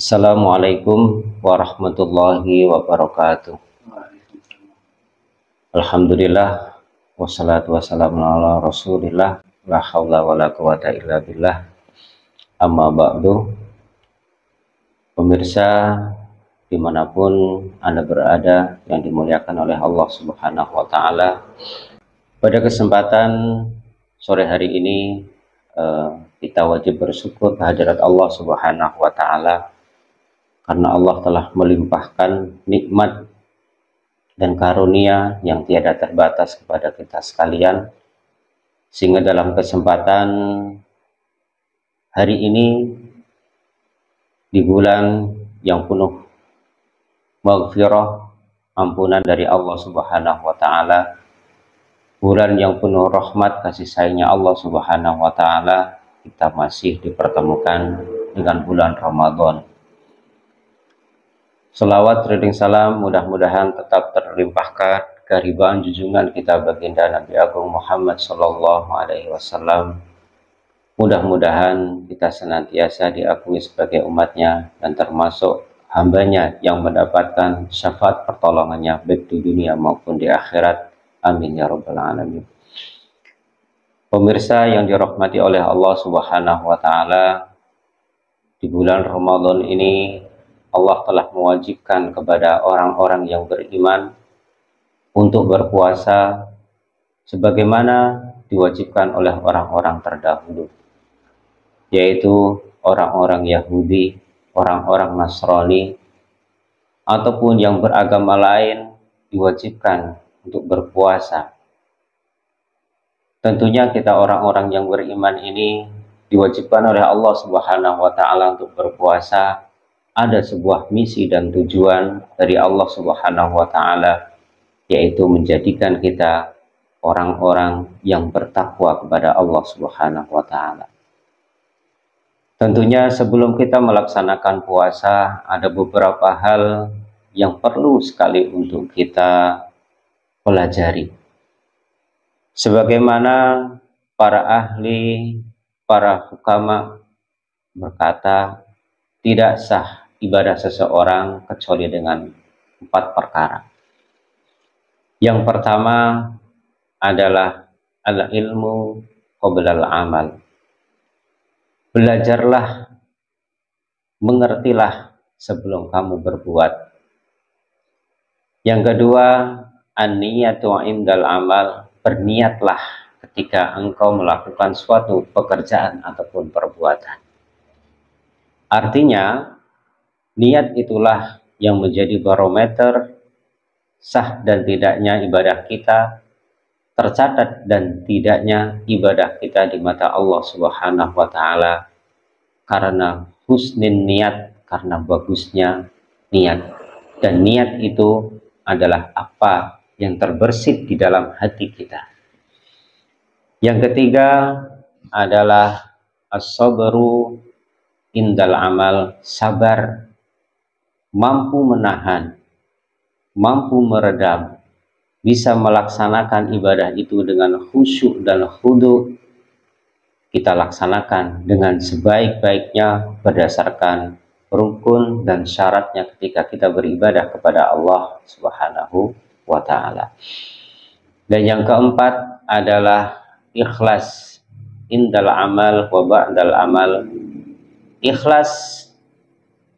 Assalamualaikum warahmatullahi wabarakatuh. Alhamdulillah wassalatu wassalamu ala rasulillah la haula wala quwata illa billah. Amma ba'du. Pemirsa dimanapun Anda berada yang dimuliakan oleh Allah Subhanahu wa ta'ala, pada kesempatan sore hari ini kita wajib bersyukur kehadirat Allah Subhanahu wa ta'ala karena Allah telah melimpahkan nikmat dan karunia yang tiada terbatas kepada kita sekalian, sehingga dalam kesempatan hari ini di bulan yang penuh maghfirah, ampunan dari Allah Subhanahu wa ta'ala, bulan yang penuh rahmat kasih sayangnya Allah Subhanahu wa ta'ala, kita masih dipertemukan dengan bulan Ramadan. Selawat sering salam mudah-mudahan tetap terlimpahkan kehibaan junjungan kita baginda Nabi Agung Muhammad Sallallahu Alaihi Wasallam. Mudah-mudahan kita senantiasa diakui sebagai umatnya dan termasuk hambanya yang mendapatkan syafaat pertolongannya baik di dunia maupun di akhirat. Amin ya rabbal alamin. Pemirsa yang dirahmati oleh Allah Subhanahu wa ta'ala, di bulan Ramadan ini Allah telah mewajibkan kepada orang-orang yang beriman untuk berpuasa sebagaimana diwajibkan oleh orang-orang terdahulu, yaitu orang-orang Yahudi, orang-orang Nasrani, ataupun yang beragama lain diwajibkan untuk berpuasa. Tentunya kita orang-orang yang beriman ini diwajibkan oleh Allah Subhanahu wa ta'ala untuk berpuasa. Ada sebuah misi dan tujuan dari Allah Subhanahu wa ta'ala, yaitu menjadikan kita orang-orang yang bertakwa kepada Allah Subhanahu wa ta'ala. Tentunya sebelum kita melaksanakan puasa, ada beberapa hal yang perlu sekali untuk kita pelajari. Sebagaimana para ahli, para hukama berkata, tidak sah ibadah seseorang kecuali dengan 4 perkara. Yang pertama adalah al-ilmu qabla al-amal. Belajarlah, mengertilah sebelum kamu berbuat. Yang kedua, an-niyatu indal amal. Berniatlah ketika engkau melakukan suatu pekerjaan ataupun perbuatan. Artinya, niat itulah yang menjadi barometer sah dan tidaknya ibadah kita, tercatat dan tidaknya ibadah kita di mata Allah Subhanahu wa ta'ala, karena husnin niat, karena bagusnya niat. Dan niat itu adalah apa yang terbersit di dalam hati kita. Yang ketiga adalah as-sabru indal amal, sabar, mampu menahan, mampu meredam, bisa melaksanakan ibadah itu dengan khusyuk dan khudu. Kita laksanakan dengan sebaik-baiknya berdasarkan rukun dan syaratnya ketika kita beribadah kepada Allah Subhanahu wa ta'ala. Dan yang keempat adalah ikhlas indal amal wa ba'dal amal. Ikhlas,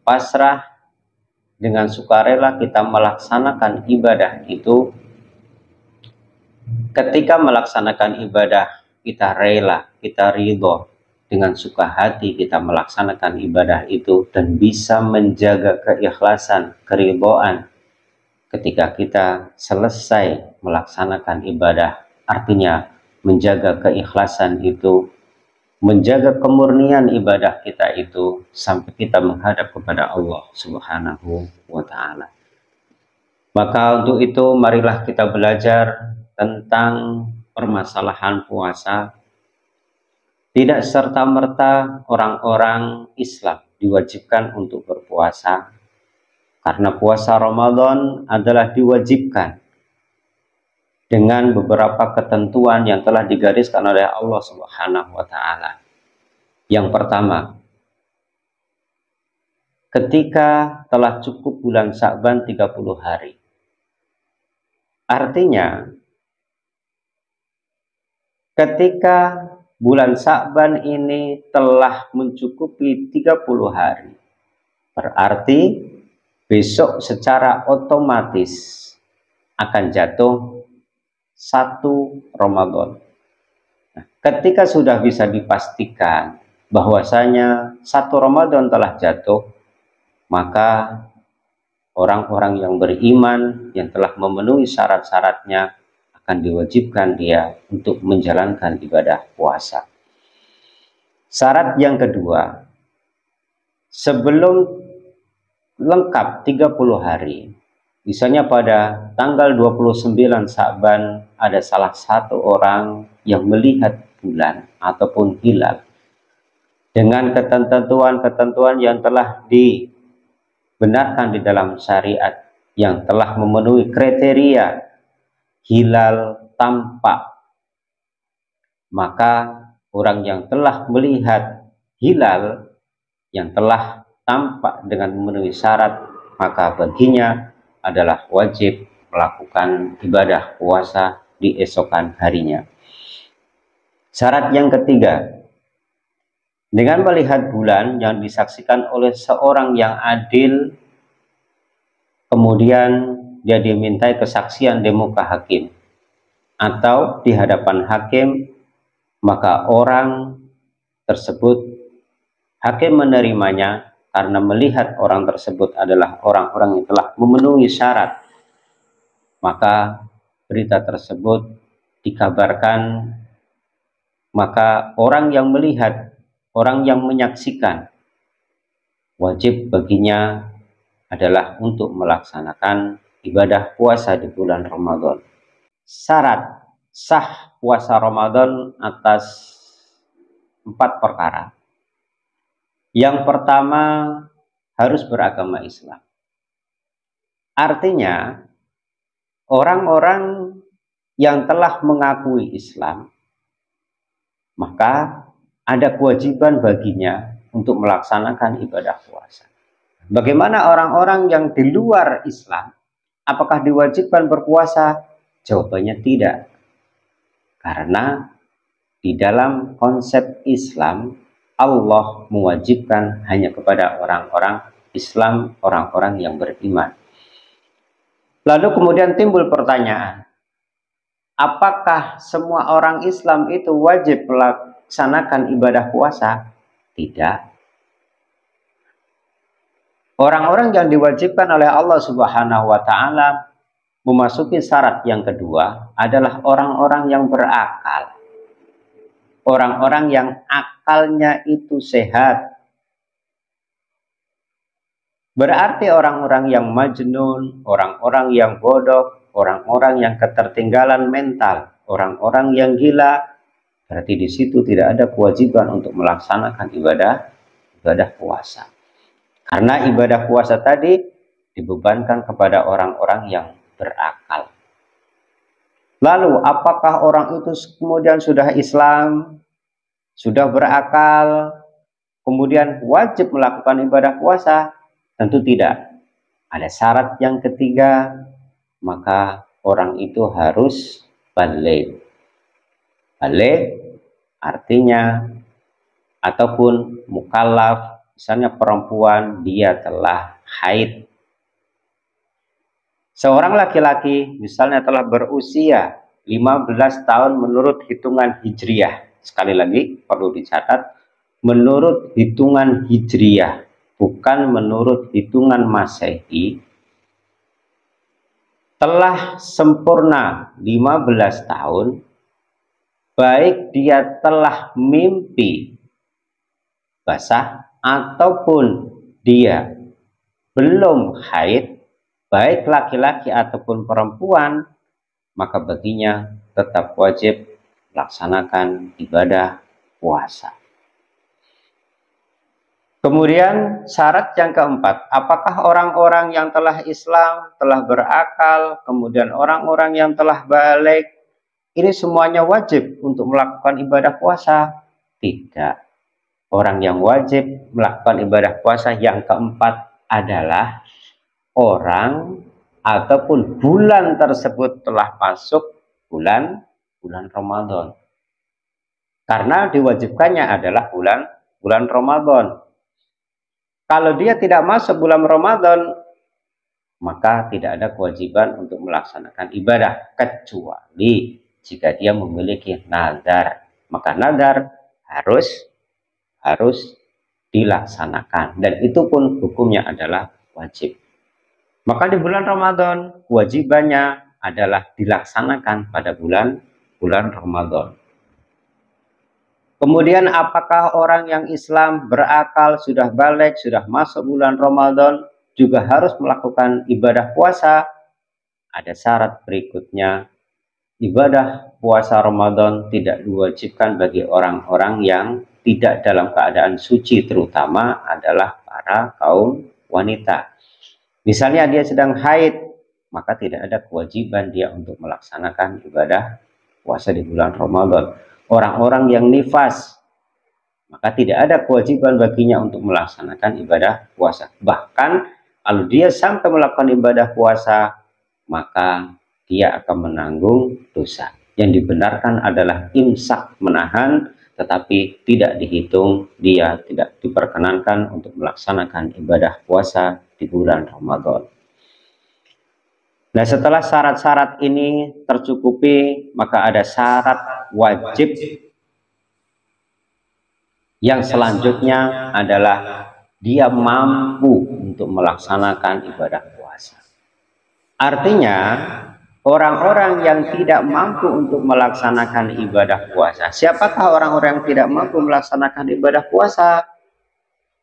pasrah, dengan sukarela kita melaksanakan ibadah itu. Ketika melaksanakan ibadah, kita rela, kita ridho, dengan suka hati kita melaksanakan ibadah itu dan bisa menjaga keikhlasan, keridhaan ketika kita selesai melaksanakan ibadah. Artinya menjaga keikhlasan itu, menjaga kemurnian ibadah kita itu sampai kita menghadap kepada Allah Subhanahu wa ta'ala. Maka untuk itu marilah kita belajar tentang permasalahan puasa. Tidak serta-merta orang-orang Islam diwajibkan untuk berpuasa, karena puasa Ramadan adalah diwajibkan dengan beberapa ketentuan yang telah digariskan oleh Allah Subhanahu wa ta'ala. Yang pertama, ketika telah cukup bulan Sya'ban 30 hari. Artinya, ketika bulan Sya'ban ini telah mencukupi 30 hari, berarti besok secara otomatis akan jatuh 1 Ramadan. Nah, ketika sudah bisa dipastikan bahwasanya 1 Ramadan telah jatuh, maka orang-orang yang beriman yang telah memenuhi syarat-syaratnya akan diwajibkan dia untuk menjalankan ibadah puasa. Syarat yang kedua, sebelum lengkap 30 hari, misalnya pada tanggal 29 Sya'ban ada salah satu orang yang melihat bulan ataupun hilal dengan ketentuan-ketentuan yang telah dibenarkan di dalam syariat, yang telah memenuhi kriteria hilal tampak, maka orang yang telah melihat hilal yang telah tampak dengan memenuhi syarat, maka baginya adalah wajib melakukan ibadah puasa di esokan harinya. Syarat yang ketiga, dengan melihat bulan yang disaksikan oleh seorang yang adil, kemudian dia dimintai kesaksian di muka hakim atau di hadapan hakim, maka orang tersebut, hakim menerimanya karena melihat orang tersebut adalah orang-orang yang telah memenuhi syarat, maka berita tersebut dikabarkan, maka orang yang melihat, orang yang menyaksikan, wajib baginya adalah untuk melaksanakan ibadah puasa di bulan Ramadan. Syarat sah puasa Ramadan atas 4 perkara. Yang pertama, harus beragama Islam. Artinya, orang-orang yang telah mengakui Islam, maka ada kewajiban baginya untuk melaksanakan ibadah puasa. Bagaimana orang-orang yang di luar Islam, apakah diwajibkan berpuasa? Jawabannya tidak. Karena di dalam konsep Islam, Allah mewajibkan hanya kepada orang-orang Islam, orang-orang yang beriman. Lalu kemudian timbul pertanyaan, apakah semua orang Islam itu wajib melaksanakan ibadah puasa? Tidak. Orang-orang yang diwajibkan oleh Allah Subhanahu wa Ta'ala memasuki syarat yang kedua adalah orang-orang yang berakal, orang-orang yang akalnya itu sehat. Berarti orang-orang yang majnun, orang-orang yang bodoh, orang-orang yang ketertinggalan mental, orang-orang yang gila, berarti di situ tidak ada kewajiban untuk melaksanakan ibadah puasa. Karena ibadah puasa tadi dibebankan kepada orang-orang yang berakal. Lalu apakah orang itu kemudian sudah Islam, sudah berakal, kemudian wajib melakukan ibadah puasa? Tentu tidak. Ada syarat yang ketiga, maka orang itu harus baligh. Baligh artinya ataupun mukallaf, misalnya perempuan dia telah haid. Seorang laki-laki misalnya telah berusia 15 tahun menurut hitungan hijriyah. Sekali lagi perlu dicatat, menurut hitungan hijriyah, bukan menurut hitungan Masehi. Telah sempurna 15 tahun, baik dia telah mimpi basah ataupun dia belum haid, baik laki-laki ataupun perempuan, maka baginya tetap wajib melaksanakan ibadah puasa. Kemudian syarat yang keempat, apakah orang-orang yang telah Islam, telah berakal, kemudian orang-orang yang telah baligh, ini semuanya wajib untuk melakukan ibadah puasa? Tidak. Orang yang wajib melakukan ibadah puasa. Yang keempat adalah orang ataupun bulan tersebut telah masuk bulan Ramadan. Karena diwajibkannya adalah bulan Ramadan. Kalau dia tidak masuk bulan Ramadan, maka tidak ada kewajiban untuk melaksanakan ibadah, kecuali jika dia memiliki nadar. Maka nadar harus dilaksanakan, dan itu pun hukumnya adalah wajib. Maka di bulan Ramadan kewajibannya adalah dilaksanakan pada bulan Ramadan. Kemudian apakah orang yang Islam berakal, sudah balik, sudah masuk bulan Ramadan juga harus melakukan ibadah puasa? Ada syarat berikutnya. Ibadah puasa Ramadan tidak diwajibkan bagi orang-orang yang tidak dalam keadaan suci, terutama adalah para kaum wanita. Misalnya dia sedang haid, maka tidak ada kewajiban dia untuk melaksanakan ibadah puasa di bulan Ramadan. Orang-orang yang nifas, maka tidak ada kewajiban baginya untuk melaksanakan ibadah puasa. Bahkan kalau dia sampai melakukan ibadah puasa, maka dia akan menanggung dosa. Yang dibenarkan adalah imsak, menahan, tetapi tidak dihitung, dia tidak diperkenankan untuk melaksanakan ibadah puasa di bulan Ramadan. Nah, setelah syarat-syarat ini tercukupi, maka ada syarat wajib yang selanjutnya adalah dia mampu untuk melaksanakan ibadah puasa. Artinya, orang-orang yang tidak mampu untuk melaksanakan ibadah puasa. Siapakah orang-orang yang tidak mampu melaksanakan ibadah puasa?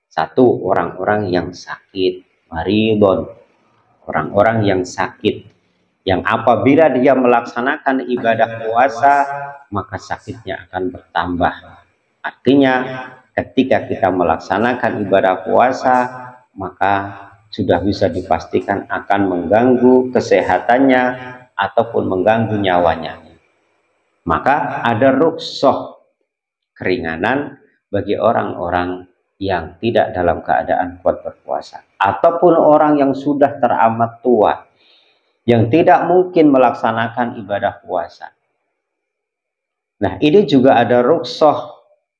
Satu, orang-orang yang sakit, maridun. Orang-orang yang sakit, yang apabila dia melaksanakan ibadah puasa, maka sakitnya akan bertambah. Artinya, ketika kita melaksanakan ibadah puasa, maka sudah bisa dipastikan akan mengganggu kesehatannya ataupun mengganggu nyawanya. Maka ada rukhsah, keringanan bagi orang-orang yang tidak dalam keadaan kuat berpuasa, ataupun orang yang sudah teramat tua, yang tidak mungkin melaksanakan ibadah puasa. Nah, ini juga ada rukhsah,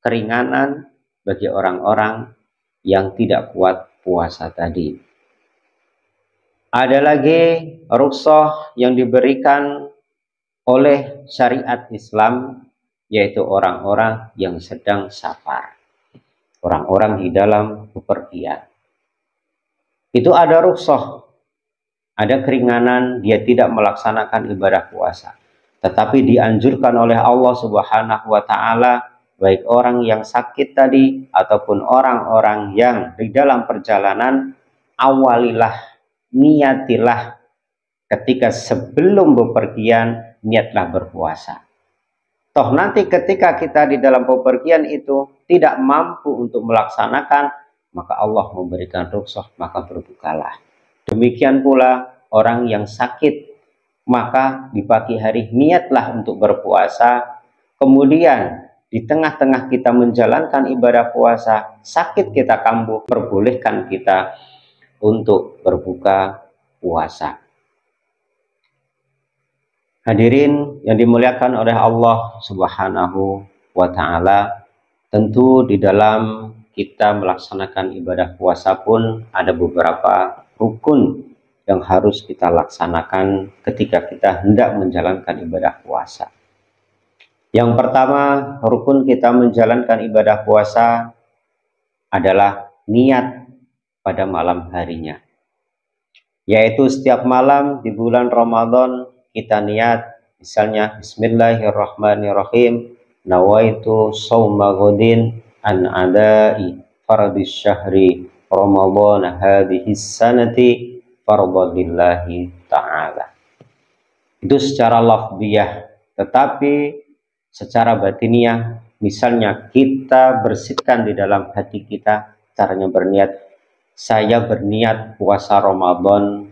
keringanan bagi orang-orang yang tidak kuat puasa tadi. Ada lagi rukhsah yang diberikan oleh syariat Islam, yaitu orang-orang yang sedang safar, orang-orang di dalam bepergian. Itu ada rukhsah, ada keringanan, dia tidak melaksanakan ibadah puasa. Tetapi dianjurkan oleh Allah Subhanahu wa Ta'ala, baik orang yang sakit tadi ataupun orang-orang yang di dalam perjalanan, awalilah, niatilah ketika sebelum bepergian, niatlah berpuasa. Toh nanti ketika kita di dalam bepergian itu tidak mampu untuk melaksanakan, maka Allah memberikan rukhsah, maka berbukalah. Demikian pula orang yang sakit, maka di pagi hari niatlah untuk berpuasa. Kemudian di tengah-tengah kita menjalankan ibadah puasa, sakit kita kambuh, perbolehkan kita untuk berbuka puasa. Hadirin yang dimuliakan oleh Allah Subhanahu wa Ta'ala, tentu di dalam kita melaksanakan ibadah puasa pun ada beberapa rukun yang harus kita laksanakan ketika kita hendak menjalankan ibadah puasa. Yang pertama, rukun kita menjalankan ibadah puasa adalah niat pada malam harinya. Yaitu setiap malam di bulan Ramadan kita niat, misalnya Bismillahirrahmanirrahim, nawaitu shauma ghadin an adai fardis syahri Ramadan hadhihi sanati fardhillahi ta'ala. Itu secara lafziyah, tetapi secara batiniah, misalnya kita bersihkan di dalam hati kita, caranya berniat, saya berniat puasa Ramadan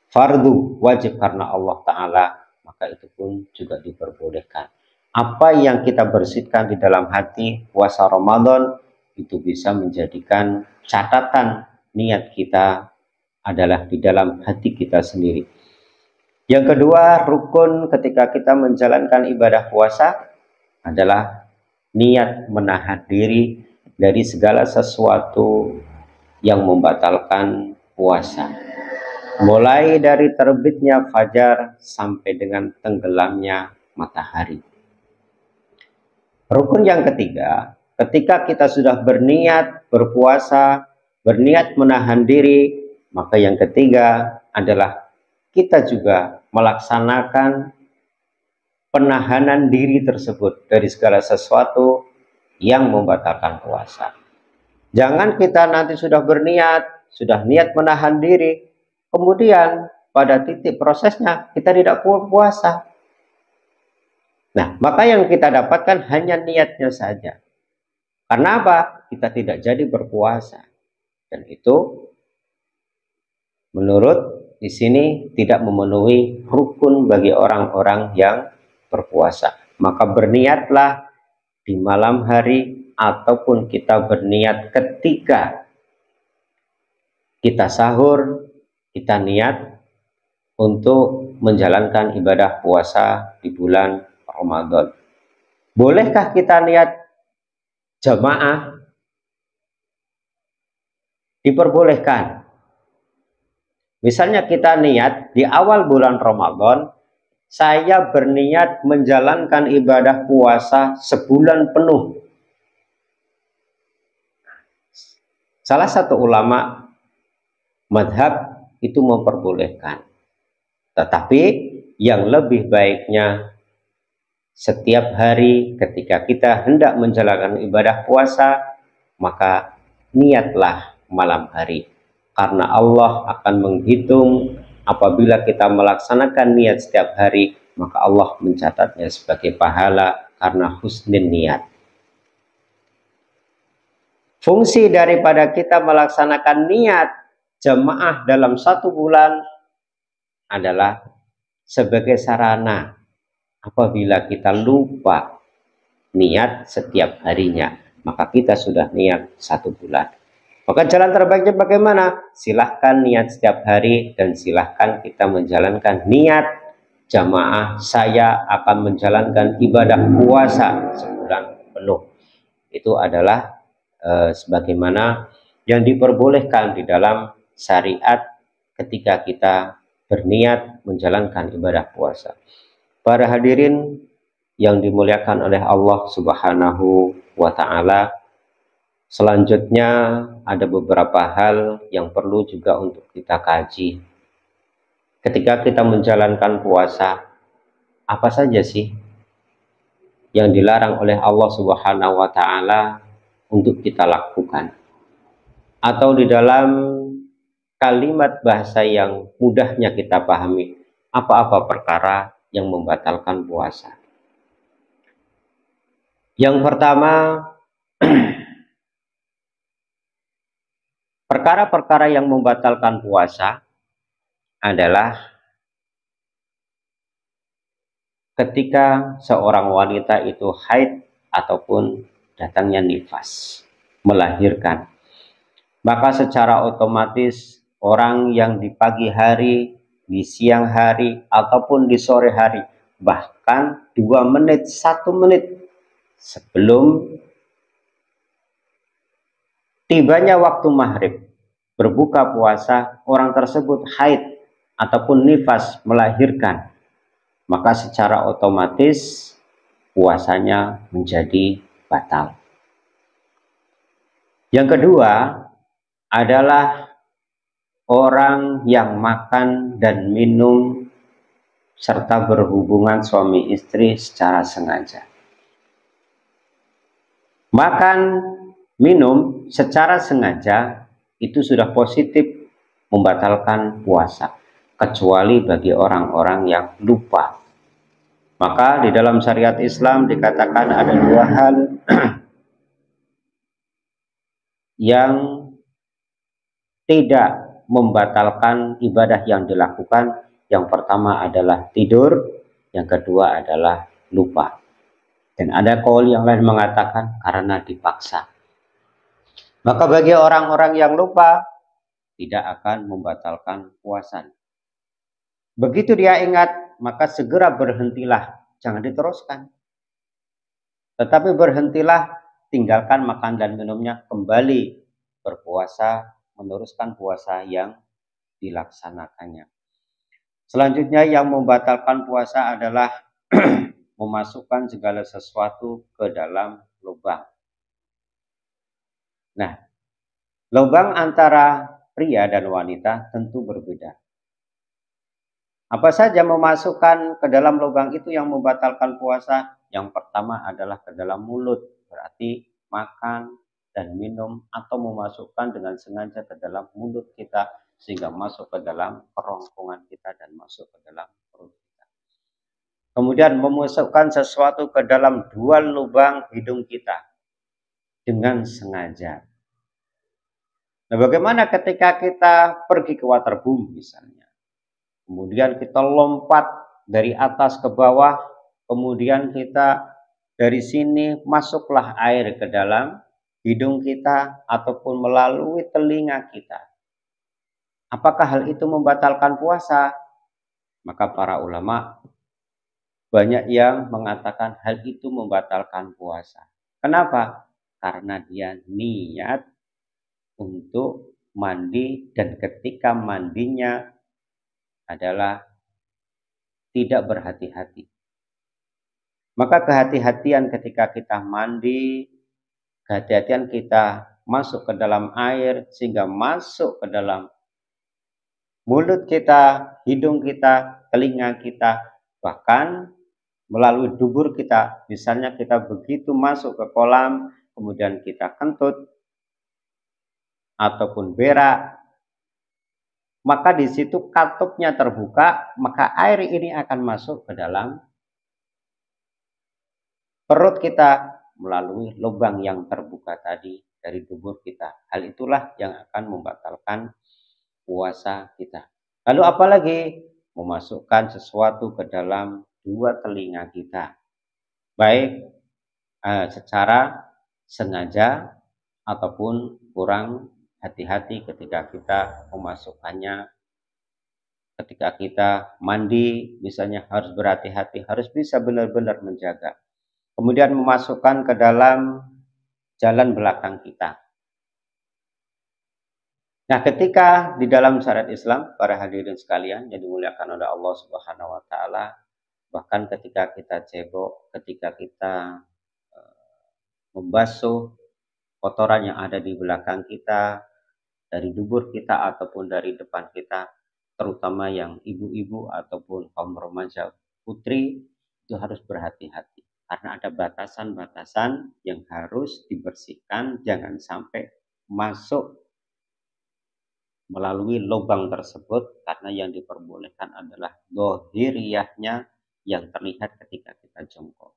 fardu, wajib karena Allah Ta'ala, maka itu pun juga diperbolehkan. Apa yang kita bersihkan di dalam hati puasa Ramadan, itu bisa menjadikan catatan niat kita adalah di dalam hati kita sendiri. Yang kedua, rukun ketika kita menjalankan ibadah puasa adalah niat menahan diri dari segala sesuatu yang membatalkan puasa. Mulai dari terbitnya fajar sampai dengan tenggelamnya matahari. Rukun yang ketiga, ketika kita sudah berniat berpuasa, berniat menahan diri, maka yang ketiga adalah kita juga melaksanakan penahanan diri tersebut dari segala sesuatu yang membatalkan puasa. Jangan kita nanti sudah berniat, sudah niat menahan diri, kemudian pada titik prosesnya kita tidak puasa. Nah, maka yang kita dapatkan hanya niatnya saja. Karena apa? Kita tidak jadi berpuasa. Dan itu menurut di sini tidak memenuhi rukun bagi orang-orang yang berpuasa. Maka berniatlah di malam hari ataupun kita berniat ketika kita sahur, kita niat untuk menjalankan ibadah puasa di bulan Ramadan. Bolehkah kita niat jamaah? Diperbolehkan. Misalnya kita niat di awal bulan Ramadan, saya berniat menjalankan ibadah puasa sebulan penuh. Salah satu ulama madhab itu memperbolehkan. Tetapi yang lebih baiknya setiap hari ketika kita hendak menjalankan ibadah puasa, maka niatlah malam hari. Karena Allah akan menghitung apabila kita melaksanakan niat setiap hari, maka Allah mencatatnya sebagai pahala karena husnul niat. Fungsi daripada kita melaksanakan niat jamaah dalam satu bulan adalah sebagai sarana apabila kita lupa niat setiap harinya, maka kita sudah niat satu bulan. Maka jalan terbaiknya bagaimana? Silahkan niat setiap hari dan silahkan kita menjalankan niat jamaah. Saya akan menjalankan ibadah puasa sebulan penuh. Itu adalah sebagaimana yang diperbolehkan di dalam syariat ketika kita berniat menjalankan ibadah puasa. Para hadirin yang dimuliakan oleh Allah Subhanahu wa Ta'ala, selanjutnya ada beberapa hal yang perlu juga untuk kita kaji. Ketika kita menjalankan puasa, apa saja sih yang dilarang oleh Allah Subhanahu wa Ta'ala untuk kita lakukan? Atau di dalam kalimat bahasa yang mudahnya kita pahami, apa-apa perkara yang membatalkan puasa. Yang pertama, perkara-perkara yang membatalkan puasa adalah ketika seorang wanita itu haid ataupun datangnya nifas, melahirkan. Maka secara otomatis orang yang di pagi hari, di siang hari, ataupun di sore hari, bahkan 2 menit, 1 menit sebelum tibanya waktu maghrib berbuka puasa, orang tersebut haid ataupun nifas melahirkan, maka secara otomatis puasanya menjadi batal. Yang kedua adalah orang yang makan dan minum serta berhubungan suami istri secara sengaja. Makan, minum secara sengaja itu sudah positif membatalkan puasa, kecuali bagi orang-orang yang lupa. Maka di dalam syariat Islam dikatakan ada 2 hal yang tidak membatalkan ibadah yang dilakukan. Yang pertama adalah tidur, yang kedua adalah lupa. Dan ada kaul yang lain mengatakan karena dipaksa. Maka bagi orang-orang yang lupa, tidak akan membatalkan puasa. Begitu dia ingat, maka segera berhentilah, jangan diteruskan. Tetapi berhentilah, tinggalkan makan dan minumnya, kembali berpuasa, meneruskan puasa yang dilaksanakannya. Selanjutnya yang membatalkan puasa adalah memasukkan segala sesuatu ke dalam lubang. Nah, lubang antara pria dan wanita tentu berbeda. Apa saja memasukkan ke dalam lubang itu yang membatalkan puasa? Yang pertama adalah ke dalam mulut, berarti makan dan minum atau memasukkan dengan sengaja ke dalam mulut kita sehingga masuk ke dalam kerongkongan kita dan masuk ke dalam perut kita. Kemudian memasukkan sesuatu ke dalam dua lubang hidung kita dengan sengaja. Nah, bagaimana ketika kita pergi ke waterboom misalnya? Kemudian kita lompat dari atas ke bawah, kemudian kita dari sini masuklah air ke dalam hidung kita ataupun melalui telinga kita. Apakah hal itu membatalkan puasa? Maka para ulama banyak yang mengatakan hal itu membatalkan puasa. Kenapa? Karena dia niat untuk mandi dan ketika mandinya adalah tidak berhati-hati. Maka kehati-hatian ketika kita mandi, kehati-hatian kita masuk ke dalam air sehingga masuk ke dalam mulut kita, hidung kita, telinga kita, bahkan melalui dubur kita. Misalnya kita begitu masuk ke kolam, kemudian kita kentut ataupun berak, maka di situ katupnya terbuka, maka air ini akan masuk ke dalam perut kita melalui lubang yang terbuka tadi dari dubur kita. Hal itulah yang akan membatalkan puasa kita. Lalu apalagi memasukkan sesuatu ke dalam dua telinga kita, baik secara sengaja ataupun kurang hati-hati ketika kita memasukkannya. Ketika kita mandi misalnya harus berhati-hati, harus bisa benar-benar menjaga. Kemudian memasukkan ke dalam jalan belakang kita. Nah, ketika di dalam syariat Islam, para hadirin sekalian yang dimuliakan oleh Allah Subhanahu wa taala, bahkan ketika kita cebok, ketika kita membasuh kotoran yang ada di belakang kita, dari dubur kita ataupun dari depan kita, terutama yang ibu-ibu ataupun kaum remaja putri, itu harus berhati-hati. Karena ada batasan-batasan yang harus dibersihkan, jangan sampai masuk melalui lubang tersebut, karena yang diperbolehkan adalah dohiriyahnya yang terlihat ketika kita jongkok.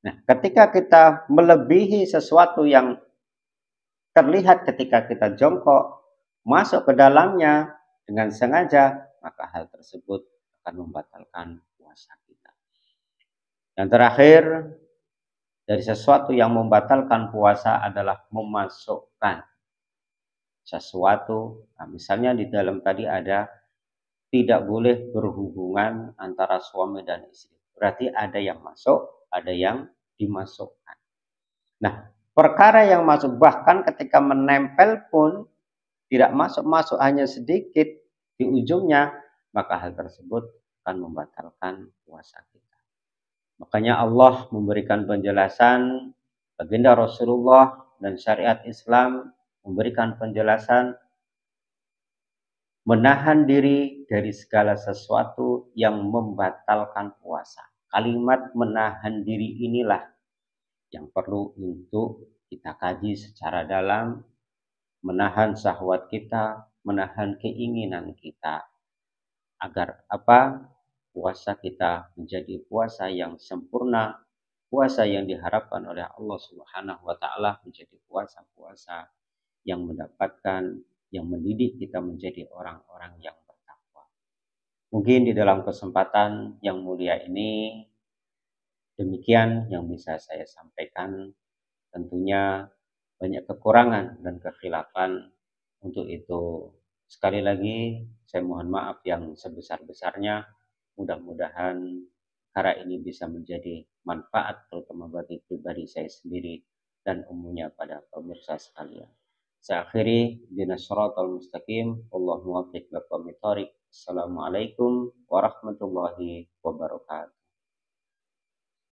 Nah, ketika kita melebihi sesuatu yang terlihat ketika kita jongkok, masuk ke dalamnya dengan sengaja, maka hal tersebut akan membatalkan puasa kita. Dan terakhir, dari sesuatu yang membatalkan puasa adalah memasukkan sesuatu. Nah, misalnya di dalam tadi ada tidak boleh berhubungan antara suami dan istri. Berarti ada yang masuk, ada yang dimasukkan. Nah, perkara yang masuk bahkan ketika menempel pun tidak masuk-masuk hanya sedikit di ujungnya, maka hal tersebut akan membatalkan puasa kita. Makanya Allah memberikan penjelasan, baginda Rasulullah dan syariat Islam memberikan penjelasan menahan diri dari segala sesuatu yang membatalkan puasa. Kalimat menahan diri inilah yang perlu untuk kita kaji secara dalam, menahan syahwat kita, menahan keinginan kita, agar apa? Puasa kita menjadi puasa yang sempurna, puasa yang diharapkan oleh Allah Subhanahu wa taala menjadi puasa-puasa yang mendapatkan, yang mendidik kita menjadi orang-orang yang bertakwa. Mungkin di dalam kesempatan yang mulia ini demikian yang bisa saya sampaikan. Tentunya banyak kekurangan dan kekhilafan. Untuk itu sekali lagi saya mohon maaf yang sebesar-besarnya. Mudah-mudahan cara ini bisa menjadi manfaat terutama bagi pribadi saya sendiri dan umumnya pada pemirsa sekalian. Saya akhiri binas syaratal mustaqim. Allahumma waffiq. Assalamualaikum warahmatullahi wabarakatuh.